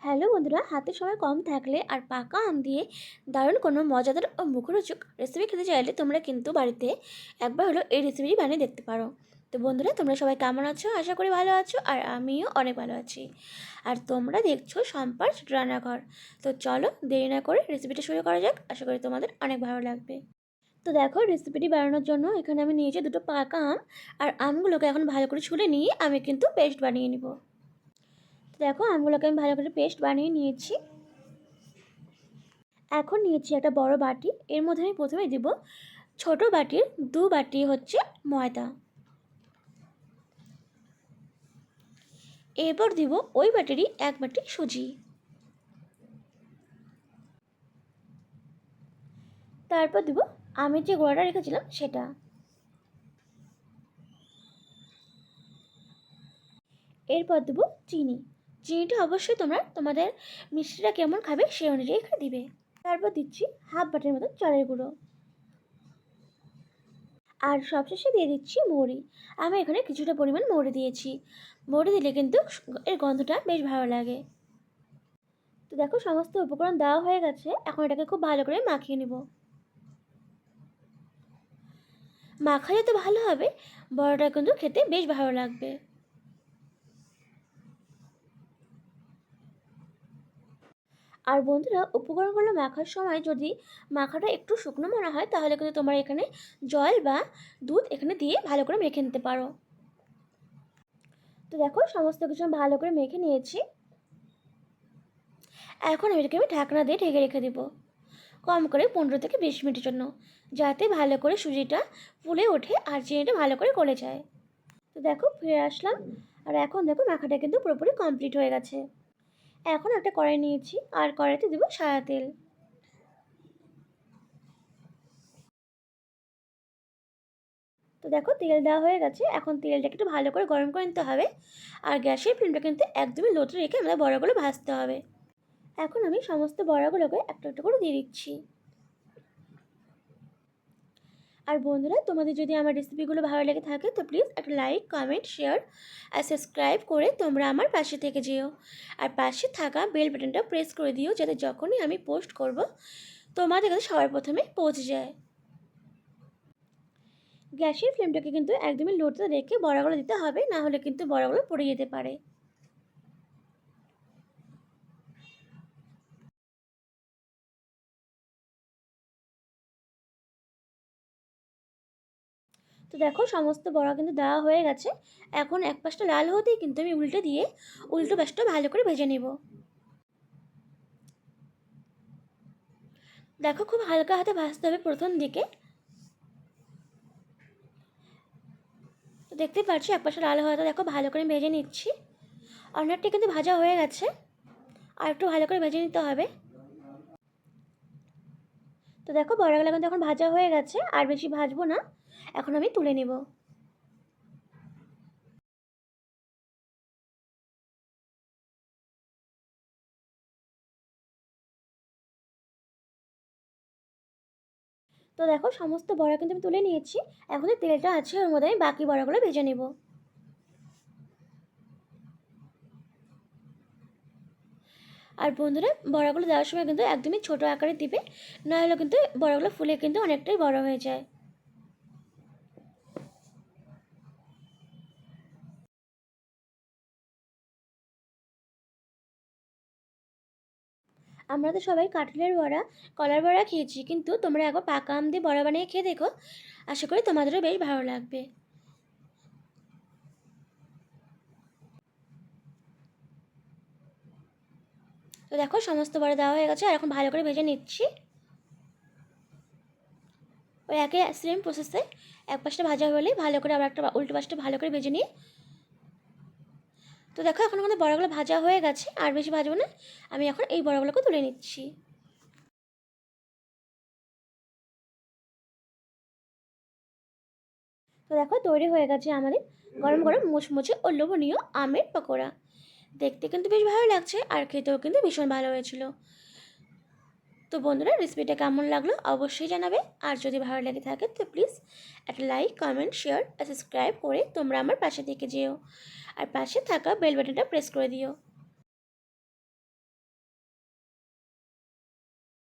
Hello বন্ধুরা, হাতে সময় কম থাকলে আর পাকা আম দিয়ে দারুণ কোনো মজাদার ও মুখরোচক রেসিপি খেতে চাইলে তোমরা কিন্তু বাড়িতে একবার হলো এই রেসিপিটি বানিয়ে দেখতে পারো। তো বন্ধুরা, তোমরা সবাই কেমন আছো? আশা করি ভালো আছো, আর আমিও অনেক ভালো আছি। আর তোমরা দেখছো সম্পার রান্নাঘর। তো চলো দেরি না করে রেসিপিটা শুরু করা যাক, আশা করি তোমাদের অনেক ভালো লাগবে। তো দেখো, রেসিপিটি বানানোর জন্য এখানে আমি নিয়েছি দুটো পাকা আম। আর আমগুলোকে এখন ভালো করে ছুলে নিয়ে আমি কিন্তু পেস্ট বানিয়ে নিব। তো দেখো, আমগুলোকে আমি ভালো করে পেস্ট বানিয়ে নিয়েছি। এখন নিয়েছি একটা বড় বাটি, এর মধ্যে আমি প্রথমে দিব ছোট বাটির 2 বাটি হচ্ছে ময়দা। এরপর দিব ওই বাটিরই 1 বাটি সুজি। তারপর দিব আমি যে গোড়াটা রেখেছিলাম সেটা। এরপর দেব চিনি। চিনিটা অবশ্যই তোমরা তোমাদের মিষ্টিটা কেমন খাবে সেই অনুযায়ী এখানে দিবে। তারপর দিচ্ছি হাফ বাটির মতো চালের গুঁড়ো। আর সবশেষে দিয়ে দিচ্ছি মৌরি। আমি এখানে কিছুটা পরিমাণ মৌরি দিয়েছি। মৌরি দিলে কিন্তু এর গন্ধটা বেশ ভালো লাগে। তো দেখো, সমস্ত উপকরণ দেওয়া হয়ে গেছে। এখন এটাকে খুব ভালো করে মাখিয়ে নেব। মাখালে তো ভালো হবে, বড়াটা কিন্তু খেতে বেশ ভালো লাগবে। আর বন্ধুরা, উপকরণগুলো মাখার সময় যদি মাখাটা একটু শুকনো মনে হয় তাহলে কিন্তু তোমরা এখানে জল বা দুধ এখানে দিয়ে ভালো করে মেখে নিতে পারো। তো দেখো, সমস্ত কিছু আমি ভালো করে মেখে নিয়েছি। এখন এটাকে আমি ঢাকনা দিয়ে ঢেকে রেখে দেব কম করে 15 থেকে 20 মিনিটের জন্য, যাতে ভালো করে সুজিটা ফুলে ওঠে আর চিনিটা ভালো করে গলে যায়। তো দেখো, ফিরে আসলাম। আর এখন দেখো, মাখাটা কিন্তু পুরোপুরি কমপ্লিট হয়ে গেছে। এখন একটা কড়াই নিয়েছি আর কড়াইতে দেবো সাদা তেল। তো দেখো, তেল দেওয়া হয়ে গেছে। এখন তেলটাকে একটু ভালো করে গরম করে নিতে হবে। আর গ্যাসের ফ্লেমটা কিন্তু একদমই লোতে রেখে আমাদের বড়াগুলো ভাজতে হবে। এখন আমি সমস্ত বড়াগুলোকে একটা একটা করে দিয়ে দিচ্ছি। আর বন্ধুরা, তোমাদের যদি আমার রেসিপিগুলো ভালো লেগে থাকে তো প্লিজ একটা লাইক, কমেন্ট, শেয়ার আর সাবস্ক্রাইব করে তোমরা আমার পাশে থেকে যেও। আর পাশে থাকা বেল বাটনটা প্রেস করে দিও, যাতে যখনই আমি পোস্ট করব তোমাদের কাছে সবার প্রথমে পৌঁছে যায়। গ্যাসের ফ্লেমটাকে কিন্তু একদমই লোতে রেখে বড়াগুলো দিতে হবে, না হলে কিন্তু বড়াগুলো পড়ে যেতে পারে। তো দেখো, সমস্ত বড়া কিন্তু দেওয়া হয়ে গেছে। এখন এক পাশটা লাল হতেই কিন্তু আমি উল্টে দিয়ে উল্টো পাশটা ভালো করে ভেজে নেব। দেখো, খুব হালকা হাতে ভাজতে হবে প্রথম দিকে। তো দেখতেই পাচ্ছি এক পাশটা লাল হওয়াতে দেখো ভালো করে ভেজে নিচ্ছি। অনেকটা কিন্তু ভাজা হয়ে গেছে, আর একটু ভালো করে ভেজে নিতে হবে। তো দেখো, বড়াগুলো কিন্তু এখন ভাজা হয়ে গেছে, আর বেশি ভাজবো না। এখন আমি তুলে নেব। তো দেখো, সমস্ত বড়া কিন্তু আমি তুলে নিয়েছি। এখন যে তেলটা আছে ওর মধ্যে আমি বাকি বড়াগুলো ভেজে নেব। আর বন্ধুরা, বড়াগুলো দেওয়ার সময় কিন্তু একদমই ছোট আকারে দিবে, নাহলে কিন্তু বড়াগুলো ফুলে কিন্তু অনেকটাই বড় হয়ে যায়। আমরা তো সবাই কাঁঠালের বড়া, কলার বড়া খেয়েছি, কিন্তু তোমরা একবার পাকা আম দিয়ে বড়া বানিয়ে খেয়ে দেখো, আশা করি তোমাদেরও বেশ ভালো লাগবে। তো দেখো, সমস্ত বড়া দেওয়া হয়ে গেছে, আর এখন ভালো করে ভেজে নিচ্ছি। ওই একই সেম প্রসেসে এক পাশটা ভাজা হলে ভালো করে আবার একটা উল্টো পাশটা ভালো করে ভেজে নিই। তো দেখো, এখন আমাদের বড়াগুলো ভাজা হয়ে গেছে, আর বেশি ভাজবো না। আমি এখন এই বড়াগুলোকে তুলে নিচ্ছি। তো দেখো, তৈরি হয়ে গেছে আমাদের গরম গরম মুচমুচে ও লোভনীয় আমের পকোড়া। দেখতে কিন্তু বেশ ভালো লাগছে, আর খেতেও কিন্তু ভীষণ ভালো হয়েছিল। তো বন্ধুরা, রেসিপিটা কেমন লাগলো অবশ্যই জানাবে। আর যদি ভালো লেগে থাকে তো প্লিজ একটা লাইক, কমেন্ট, শেয়ার আর সাবস্ক্রাইব করে তোমরা আমার পাশে থেকে যেও। আর পাশে থাকা বেল বাটনটা প্রেস করে দিও।